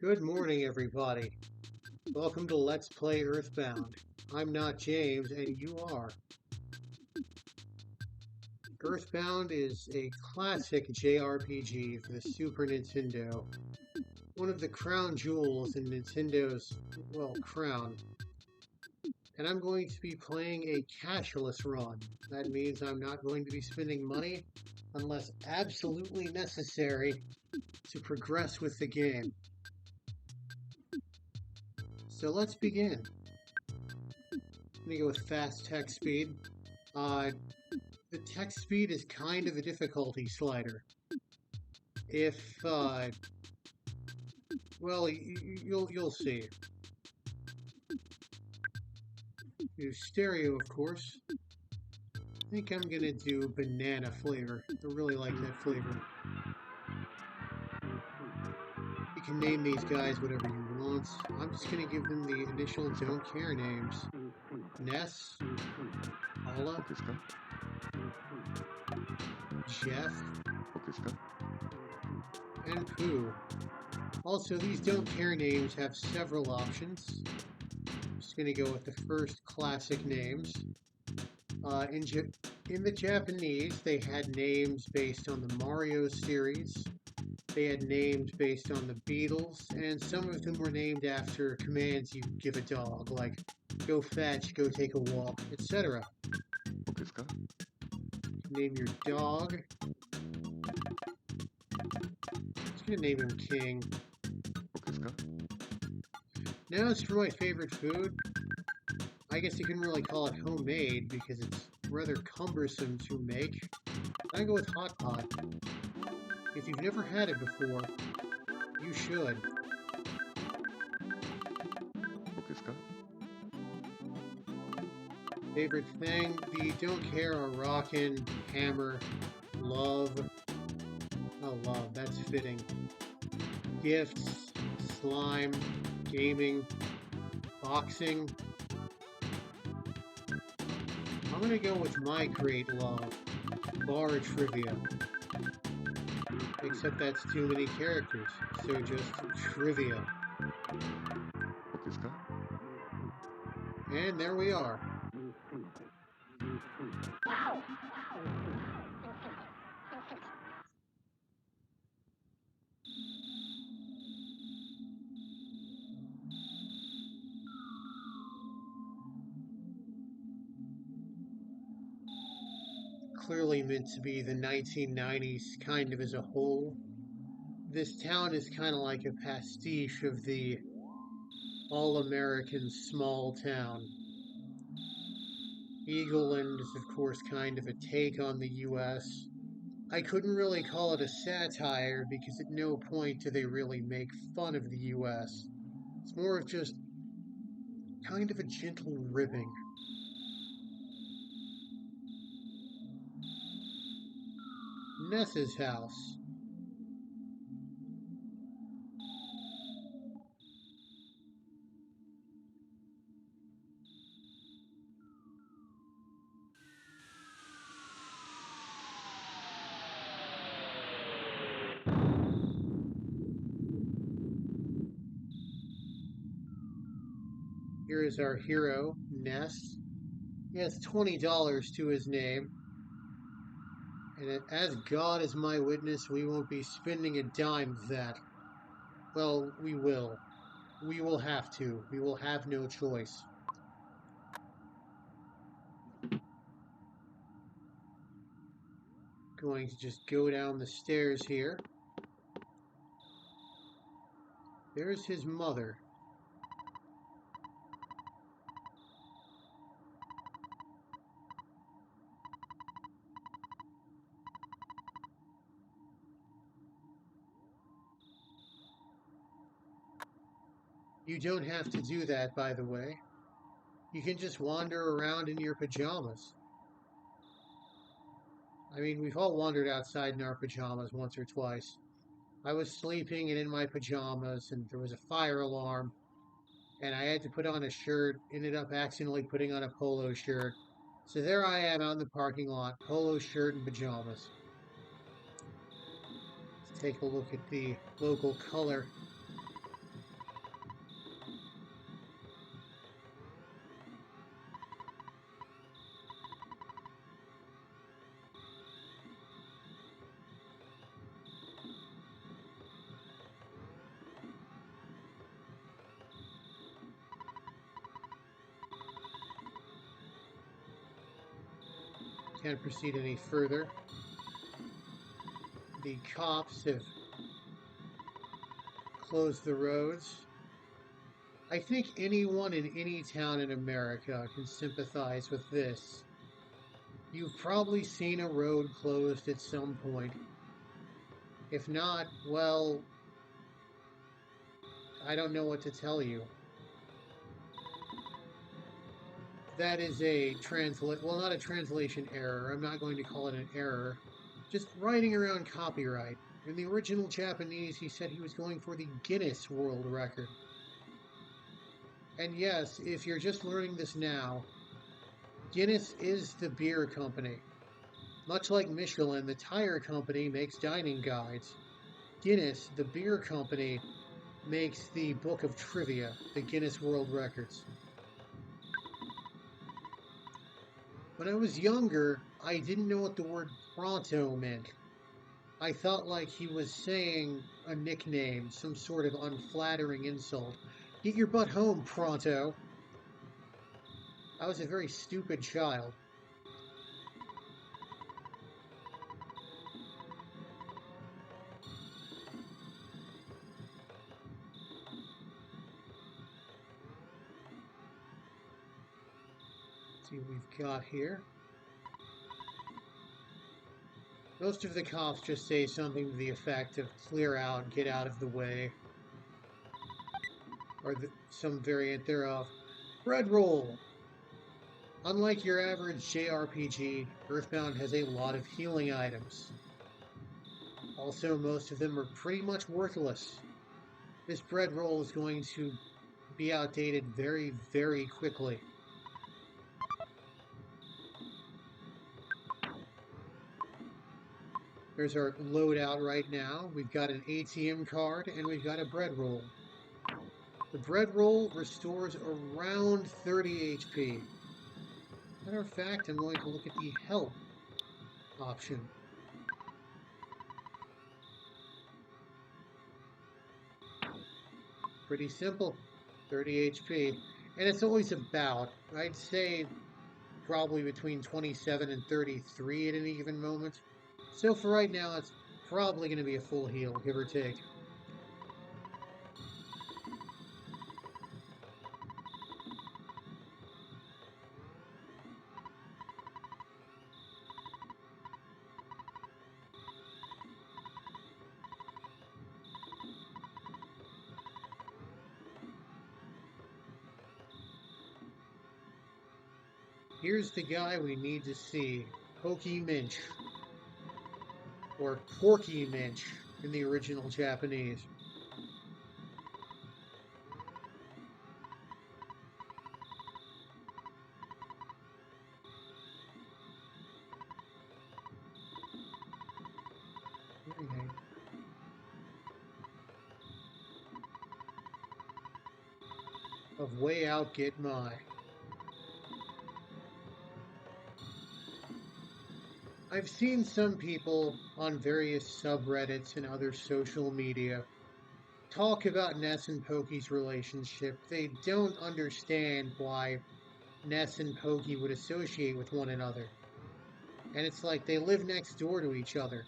Good morning, everybody. Welcome to Let's Play Earthbound. I'm not James, and you are. Earthbound is a classic JRPG for the Super Nintendo. One of the crown jewels in Nintendo's, well, crown. And I'm going to be playing a cashless run. That means I'm not going to be spending money unless absolutely necessary to progress with the game. So let's begin. I'm going to go with fast text speed. The text speed is kind of a difficulty slider. If, well, you'll see. Use stereo, of course. I think I'm gonna do banana flavor. I really like that flavor. You can name these guys whatever you want. I'm just gonna give them the initial don't care names. Ness, Paula, Jeff, and Pooh. Also, these don't care names have several options. I'm just gonna go with the first classic names. In the Japanese, they had names based on the Mario series. They had names based on the Beatles, and some of them were named after commands you give a dog, like go fetch, go take a walk, etc. Name your dog. I'm just gonna name him King. Now as for my favorite food, I guess you can really call it homemade because it's rather cumbersome to make. I go with hot pot. If you've never had it before, you should. Favorite thing? The don't care are rockin', hammer, love. Oh, love, that's fitting. Gifts, slime, gaming, boxing. I'm gonna go with my great love, bar trivia. Except that's too many characters, so just trivia. And there we are. Clearly meant to be the 1990s kind of as a whole. This town is kind of like a pastiche of the all-American small town. Eagleland is, of course, kind of a take on the US. I couldn't really call it a satire because at no point do they really make fun of the US. It's more of just kind of a gentle ribbing. Ness's house. Here is our hero, Ness. He has $20 to his name. And as God is my witness, we won't be spending a dime of that. Well, we will. We will have to. We will have no choice. Going to just go down the stairs here. There's his mother. You don't have to do that, by the way. You can just wander around in your pajamas. I mean, we've all wandered outside in our pajamas once or twice. I was sleeping and in my pajamas, and there was a fire alarm, and I had to put on a shirt, ended up accidentally putting on a polo shirt. So there I am out in the parking lot, polo shirt and pajamas. Let's take a look at the local color. Can't proceed any further. The cops have closed the roads. I think anyone in any town in America can sympathize with this. You've probably seen a road closed at some point. If not, well, I don't know what to tell you. That is a well, not a translation error. I'm not going to call it an error. Just writing around copyright. In the original Japanese, he said he was going for the Guinness World Record. And yes, if you're just learning this now, Guinness is the beer company. Much like Michelin, the tire company makes dining guides. Guinness, the beer company, makes the book of trivia, the Guinness World Records. When I was younger, I didn't know what the word pronto meant. I thought like he was saying a nickname, some sort of unflattering insult. Get your butt home, pronto. I was a very stupid child. Let's see what we've got here. Most of the cops just say something to the effect of clear out, get out of the way, or some variant thereof. Bread roll! Unlike your average JRPG, Earthbound has a lot of healing items. Also, most of them are pretty much worthless. This bread roll is going to be outdated very, very quickly. There's our loadout right now. We've got an ATM card and we've got a bread roll. The bread roll restores around 30 HP. Matter of fact, I'm going to look at the health option. Pretty simple, 30 HP. And it's always about, I'd say, probably between 27 and 33 at any given moment. So for right now, it's probably going to be a full heal, give or take. Here's the guy we need to see, Pokey Minch, or Porky Minch in the original Japanese. Okay. Of Way Out Get My. I've seen some people on various subreddits and other social media talk about Ness and Pokey's relationship. They don't understand why Ness and Pokey would associate with one another. And it's like they live next door to each other.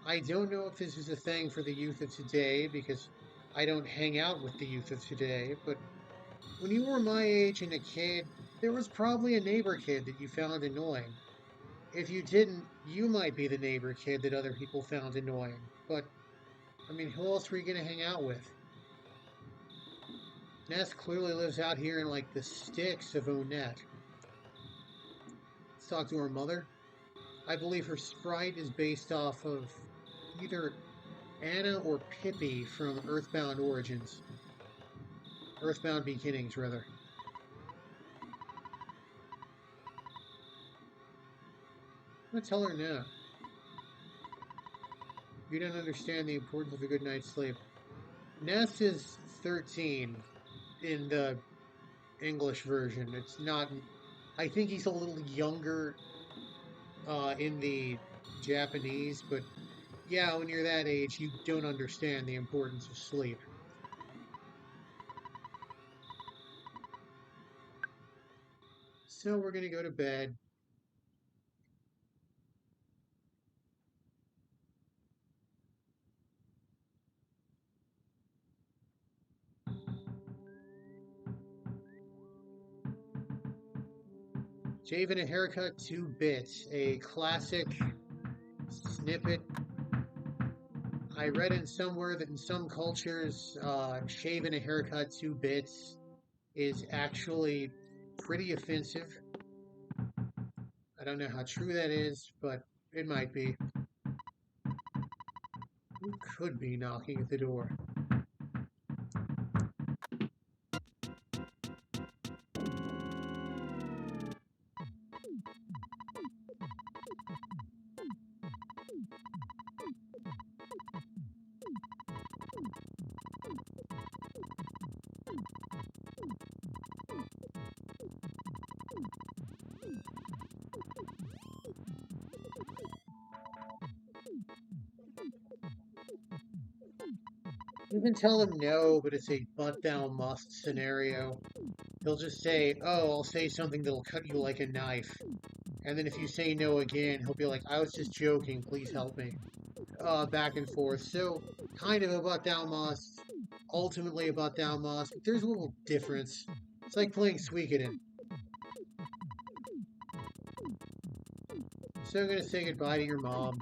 I don't know if this is a thing for the youth of today because I don't hang out with the youth of today, but when you were my age and a kid, there was probably a neighbor kid that you found annoying. If you didn't, you might be the neighbor kid that other people found annoying. But, I mean, who else were you going to hang out with? Ness clearly lives out here in, like, the sticks of Onett. Let's talk to her mother. I believe her sprite is based off of either Anna or Pippi from Earthbound Origins. Earthbound Beginnings, rather. I'm going to tell her no. You don't understand the importance of a good night's sleep. Ness is 13 in the English version. It's not. I think he's a little younger in the Japanese, but yeah, when you're that age, you don't understand the importance of sleep. So we're going to go to bed. Shaving a haircut, 2 bits. A classic snippet. I read in somewhere that in some cultures, shaving a haircut 2 bits is actually pretty offensive. I don't know how true that is, but it might be. Who could be knocking at the door? You can tell him no, but it's a but thou must scenario. He'll just say, oh, I'll say something that'll cut you like a knife. And then if you say no again, he'll be like, I was just joking, please help me. Back and forth. So, kind of a but thou must, ultimately a but thou must, but there's a little difference. It's like playing Suikoden. So I'm going to say goodbye to your mom.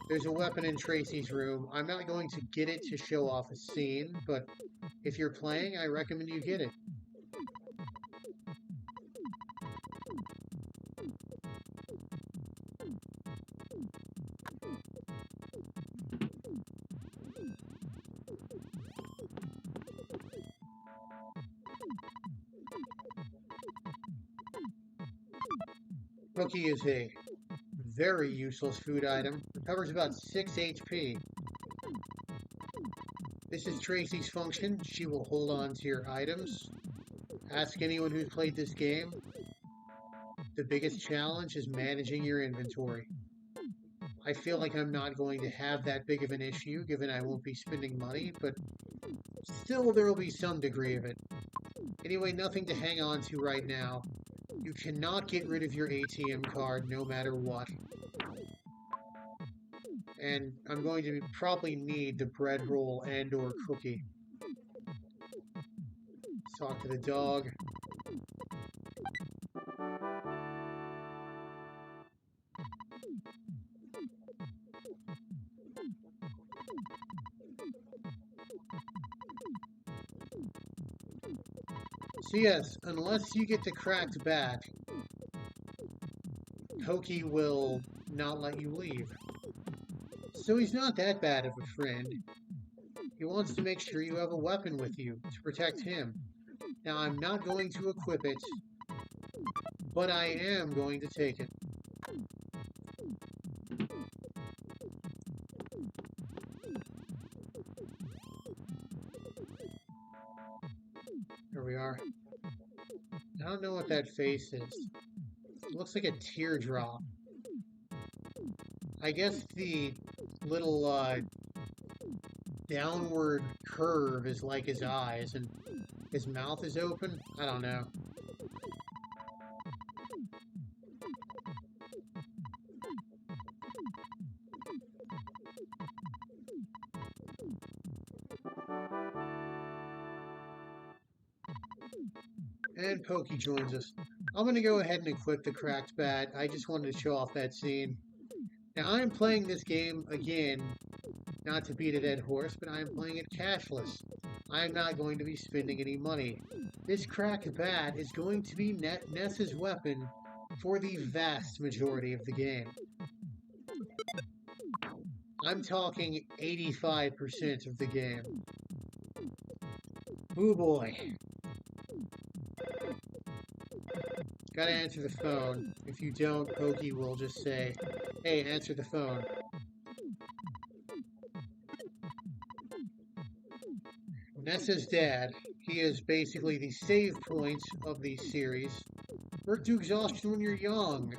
There's a weapon in Tracy's room. I'm not going to get it to show off a scene, but if you're playing, I recommend you get it. Cookie is a very useless food item. Recovers about 6 HP. This is Tracy's function. She will hold on to your items. Ask anyone who's played this game. The biggest challenge is managing your inventory. I feel like I'm not going to have that big of an issue, given I won't be spending money, but still there will be some degree of it. Anyway, nothing to hang on to right now. You cannot get rid of your ATM card no matter what. And I'm going to probably need the bread roll and or cookie. Talk to the dog. So yes, unless you get the cracked bat, Pokey will not let you leave. So he's not that bad of a friend. He wants to make sure you have a weapon with you to protect him. Now I'm not going to equip it, but I am going to take it. There we are. I don't know what that face is. It looks like a teardrop. I guess the little downward curve is like his eyes, and his mouth is open? I don't know. And Pokey joins us. I'm going to go ahead and equip the cracked bat. I just wanted to show off that scene. Now, I'm playing this game, again, not to beat a dead horse, but I'm playing it cashless. I'm not going to be spending any money. This cracked bat is going to be Ness's weapon for the vast majority of the game. I'm talking 85% of the game. Ooh boy. Gotta answer the phone. If you don't, Pokey will just say, hey, answer the phone. Ness's dad. He is basically the save point of the series. Work to exhaustion when you're young.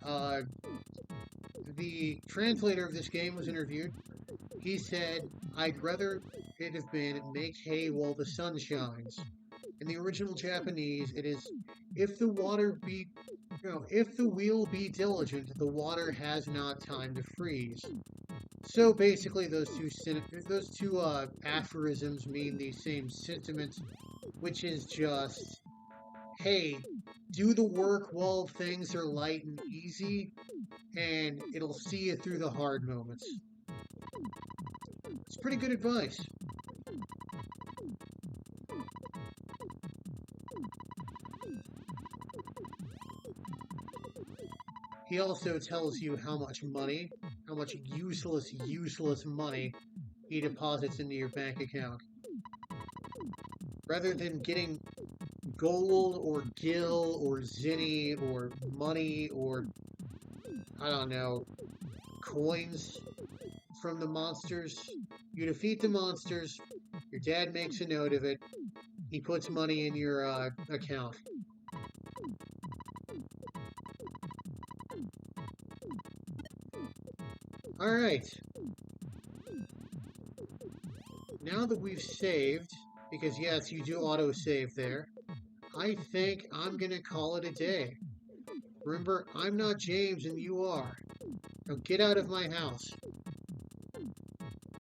The translator of this game was interviewed. He said, I'd rather it have been make hay while the sun shines. In the original Japanese, it is, if the water be If the wheel be diligent, the water has not time to freeze. So basically, those two aphorisms mean the same sentiment, which is just, hey, do the work while things are light and easy, and it'll see you through the hard moments. It's pretty good advice. He also tells you how much money, how much useless money he deposits into your bank account. Rather than getting gold or gil or zinni or money or, I don't know, coins from the monsters, you defeat the monsters, your dad makes a note of it, he puts money in your account. Alright. Now that we've saved, because yes, you do auto-save there, I think I'm gonna call it a day. Remember, I'm not James and you are. Now get out of my house.